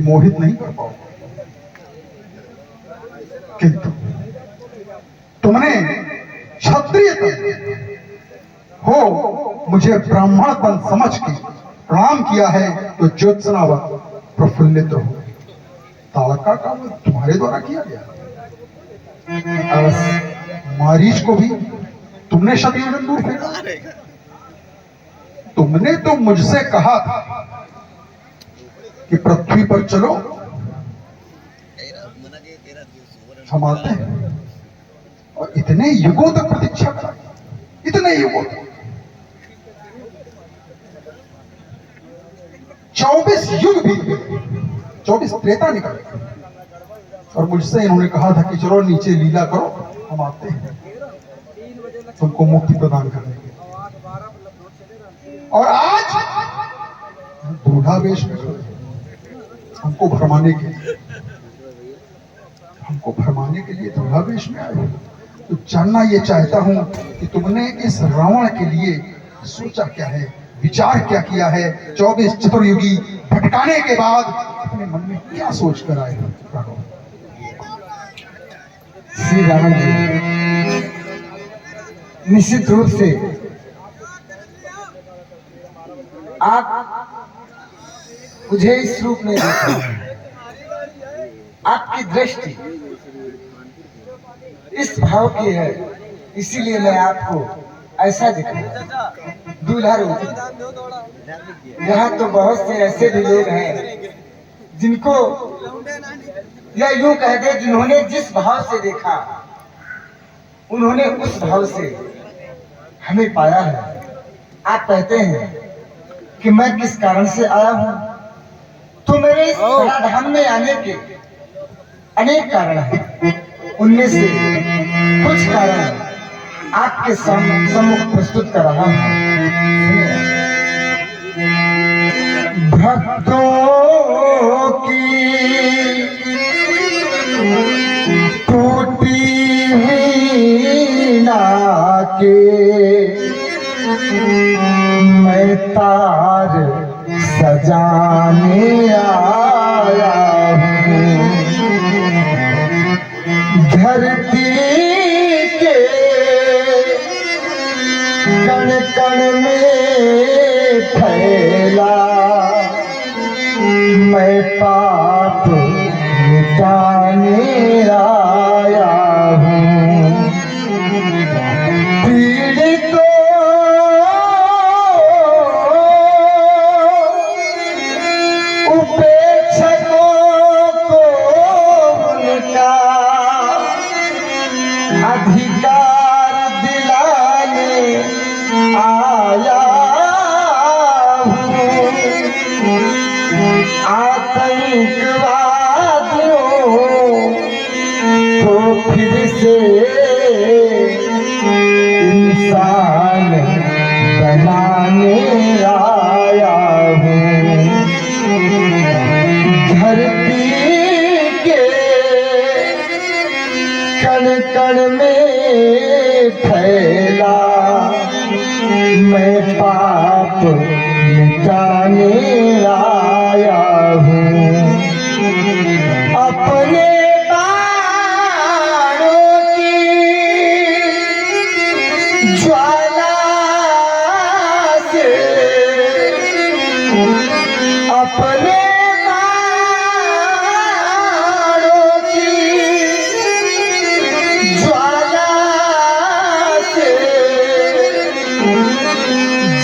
मोहित नहीं कर पाओगे, किंतु तुमने क्षत्रिय हो मुझे ब्राह्मण तन समझ के प्रणाम किया है तो ज्योत्सनावत प्रफुल्लित हो। ताड़का का वध तुम्हारे द्वारा किया गया। मारीच को भी तुमने क्षत्रिय दूर फेंका। तुमने तो मुझसे कहा था कि पृथ्वी पर चलो, हम आते हैं। और इतने युगों तक प्रतीक्षा करा, इतने युगों तक 24 युग भी, 24 त्रेता निकल, और मुझसे इन्होंने कहा था कि चलो नीचे लीला करो, हम आते हैं तुमको मुक्ति प्रदान करने के लिए। और आज दूढ़ावेश में हमको भरमाने के लिए, हमको भरमाने के लिए दूढ़ावेश में आए हो। तो जानना ये चाहता हूं कि तुमने इस रावण के लिए सोचा क्या है, विचार क्या किया है। 24 चतुर्युगी भटकाने के बाद अपने मन में क्या सोच कर आए हो? श्री राम जी निश्चित रूप से आप मुझे इस रूप में देखा, आपकी दृष्टि इस भाव की है, इसीलिए मैं आपको ऐसा दिखा दूल्हा रूप। यहाँ तो बहुत से ऐसे भी लोग हैं जिनको या यूं कह दे, जिन्होंने जिस भाव से देखा उन्होंने उस भाव से हमें पाया है। आप कहते हैं कि मैं किस कारण से आया हूं, तो मेरे इस धराधाम में आने के अनेक कारण हैं। उनमें से कुछ कारण आपके सम्मुख प्रस्तुत कर रहा हूं। भक्तों की टूटी हुई नाके मैं तार सजाने आया हूँ। धरती के कण कण में फैला मैं पाप मिटाने आया हूँ। पीड़ितों उपेक्षकों को उनका अधिकार दिलाने आया हूँ। आतंकवादियों को फिर से इंसान बनाने आया हूँ। धरती के कण कण में फैला मैं पाप मिटाने आया हूँ। अपने बाणों की ज्वाला से अपने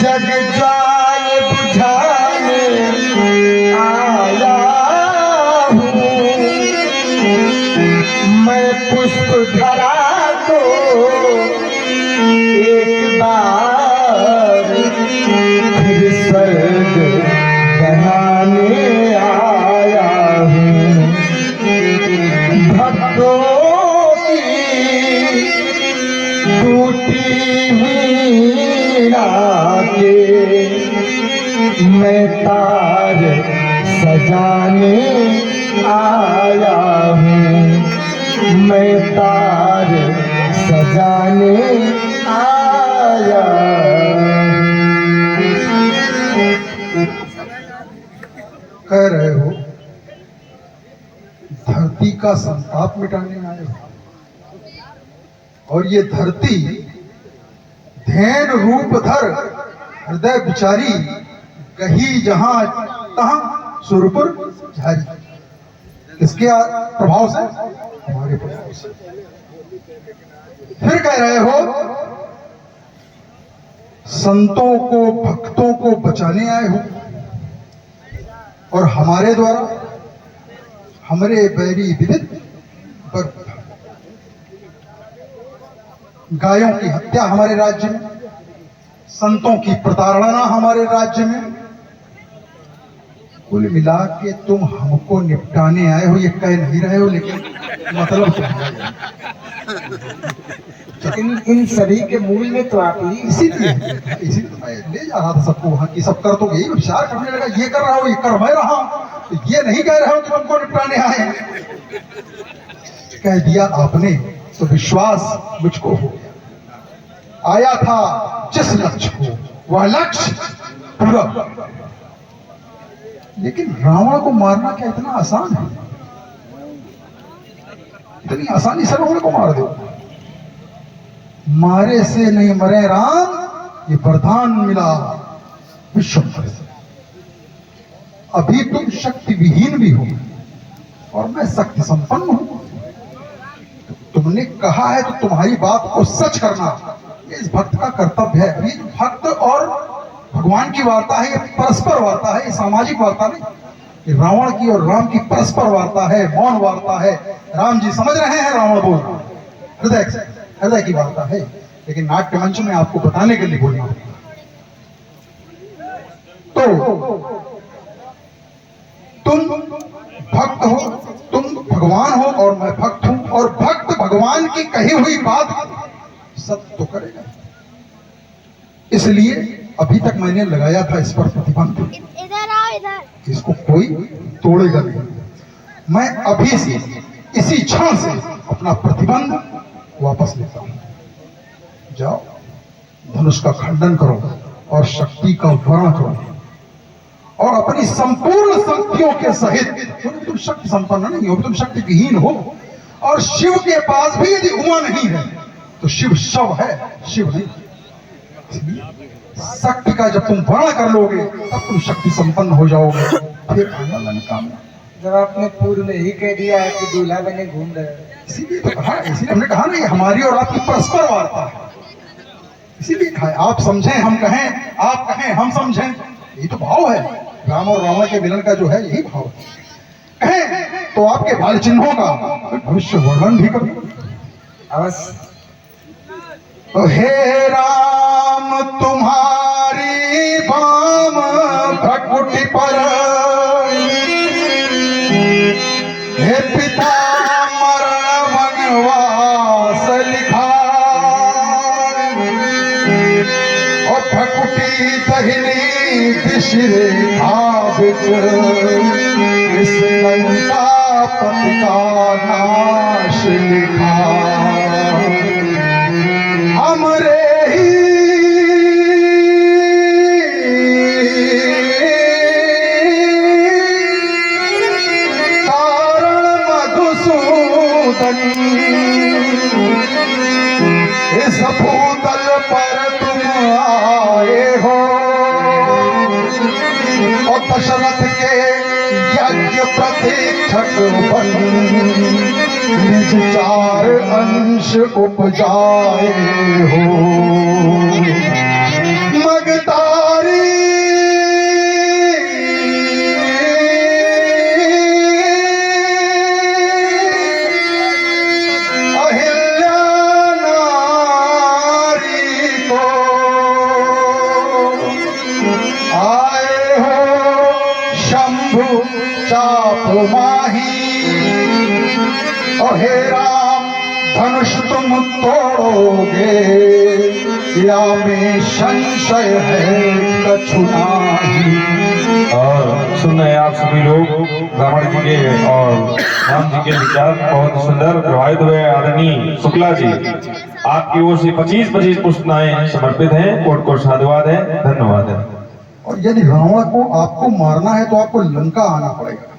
जग ज्वाल बुझाने आया हूँ। मैं पुष्प धरा को एक बार फिर स्वर्ग बनाने आया हूँ। भक्तों की टूटी हुई नाके मैं तार सजाने आया हूँ। मैं तार सजाने आया। कह रहे हो धरती का संताप मिटाने आए हो। और ये धरती धैन रूप धर हृदय बिचारी, कहीं जहां तहां सुरपुर झारी। किसके प्रभाव से? हमारे प्रभाव से। फिर कह रहे हो संतों को भक्तों को बचाने आए हो, और हमारे द्वारा हमारे बैरी विदित पर गायों की हत्या हमारे राज्य में, संतों की प्रताड़ना हमारे राज्य में। कुल मिला के तुम हमको निपटाने आए हो, ये कह नहीं रहे हो, लेकिन मतलब क्या है? इन सभी के मूल में तो आप ही। इसीलिए मैं ले जा रहा था सबको वहां की। सब कर तो यही विचार करने लगा, ये कर रहा हो, ये कर मैं रहा हूं, तो ये नहीं कह रहे हो कि तुमको निपटाने आए। कह दिया आपने तो विश्वास मुझको हो गया। आया था जिस लक्ष्य को, वह लक्ष्य पूरा। लेकिन रावण को मारना क्या इतना आसान है? इतनी आसानी से रावण को मार दो? मारे से नहीं मरे राम, ये वरदान मिला विश्वम्भर से। अभी तुम शक्ति विहीन भी हो और मैं शक्ति संपन्न हूं। तुमने कहा है तो तुम्हारी बात को सच करना ये इस भक्त का कर्तव्य है। अभी भक्त और भगवान की वार्ता है, ये परस्पर वार्ता है, ये सामाजिक वार्ता नहीं। ये रावण की और राम की परस्पर वार्ता है, मौन वार्ता है। राम जी समझ रहे हैं, रावण बोल रहा है, हृदय से, हृदय की वार्ता है। लेकिन नाट्य मंच में आपको बताने के लिए बोलना होगा। तो तुम भक्त हो, तुम भगवान हो और मैं भक्त हूं, और भक्त भगवान की कही हुई बात सत्य तो करेगा। इसलिए अभी तक मैंने लगाया था इस पर प्रतिबंध। इधर आओ, इधर। इसको कोई तोड़ेगा नहीं। मैं अभी से इसी क्षण से अपना प्रतिबंध वापस लेता हूं। जाओ, धनुष का खंडन करो और शक्ति का वर्ण करो, और अपनी संपूर्ण शक्तियों के सहित, क्योंकि तुम शक्ति संपन्न नहीं हो, तुम शक्ति विहीन हो। और शिव के पास भी यदि उमा नहीं है तो शिव शव है, शिव नहीं। शक्ति का जब तुम वर्ण कर लोगे तब तुम शक्ति संपन्न हो जाओगे। फिर आना लंका में। जब आपने पूर्व में ही कह दिया है कि दूल्हा बने घूम रहे, इसीलिए तो कहा, इसीलिए हमने कहा ना, ये हमारी और आपकी परस्पर वार्ता है। इसीलिए कहा, आप समझें हम कहें, आप कहें हम समझें, यही तो भाव है। राम और रावण के मिलन का जो है यही भाव है। कहें तो आपके बाल चिन्हों का भविष्य वर्णन भी करें अवश्य। तो हे राम तुम्हारी बाम भकुटि पर, हे पिता मरण वनवास लिखा, और भकुटि दहिनी दिश रेखा बिच, इस लंकापति का नाश लिखा। हमरे ही कारण मधुसूदन, इस भूतल पर तुम आए हो, और दशरथ के यज्ञ प्रतीक्षक बन, निज चार अंश उपजाए हो। मगतारी अहिल्या नारी को आए हो शंभु चाप माही, और हे राम धनुष तुम तोड़ोगे, या में संशय है कछु नाही। और सुन रहे आप सभी लोग रावण जी के और राम जी के विचार बहुत सुंदर प्रभावित हुए। आदरणीय शुक्ला जी, आपकी ओर से 25-25 पुष्पनाएं समर्पित हैं। कोट कोट साधुवाद है, धन्यवाद है। और यदि रावण को आपको मारना है तो आपको लंका आना पड़ेगा।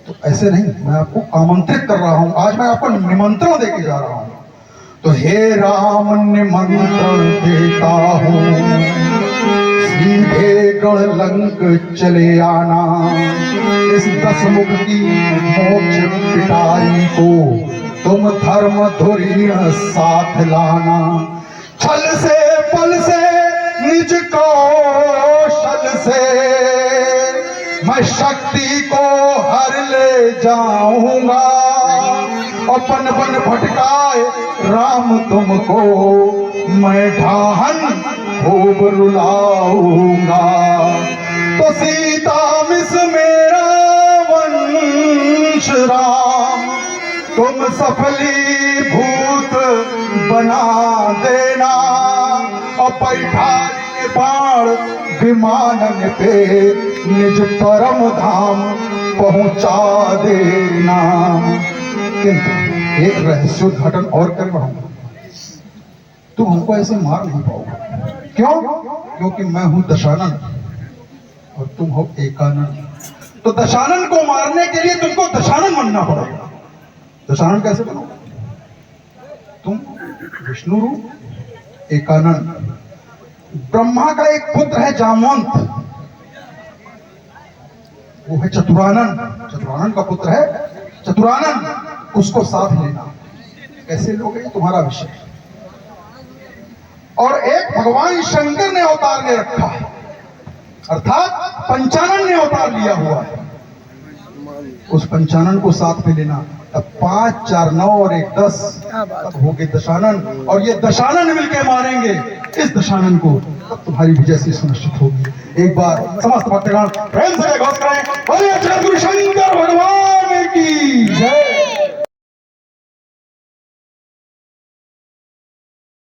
तो ऐसे नहीं, मैं आपको आमंत्रित कर रहा हूं, आज मैं आपको निमंत्रण देके जा रहा हूं। तो हे राम निमंत्रण देता हूं, सीधे गढ़ लंक चले आना, इस 10 मुख की मोक्ष पिटाई को तुम धर्म धुरीण साथ लाना। छल से पल से निज कौशल से मैं शक्ति को हर ले जाऊंगा, अपन बन भटकाए राम तुमको मैं ढाहन खूब रुलाऊंगा। तो सीता मिस मेरा वंश राम तुम सफलीभूत बना देना, और बैठा बाण विमानन पे निज परम धाम पहुंचा देना। किंतु एक रहस्योद्घाटन और कर बढ़ाऊंगा, तुम हमको ऐसे मार नहीं पाओगे। क्यों? क्योंकि मैं हूं दशानन और तुम हो एकानन। तो दशानन को मारने के लिए तुमको दशानन बनना पड़ेगा। दशानन कैसे बनोगे? तुम विष्णु रूप, एकानन। ब्रह्मा का एक पुत्र है जामवंत, वो है चतुरानन। चतुरानन का पुत्र है चतुरानन, उसको साथ लेना। कैसे लोगे तुम्हारा विषय। और एक भगवान शंकर ने अवतार ले रखा है, अर्थात पंचानन ने अवतार लिया हुआ है, उस पंचानन को साथ में लेना। तब 5, 4, 9 और 1, 10 तब हो गए दशानन, और ये दशानन मिलके मारेंगे इस दशानन को, तब तुम्हारी विजय से सुनिश्चित होगी। एक बार समस्त भक्तगण प्रेम से घोष करें, बोलिए जय गुरु शंकर भगवान।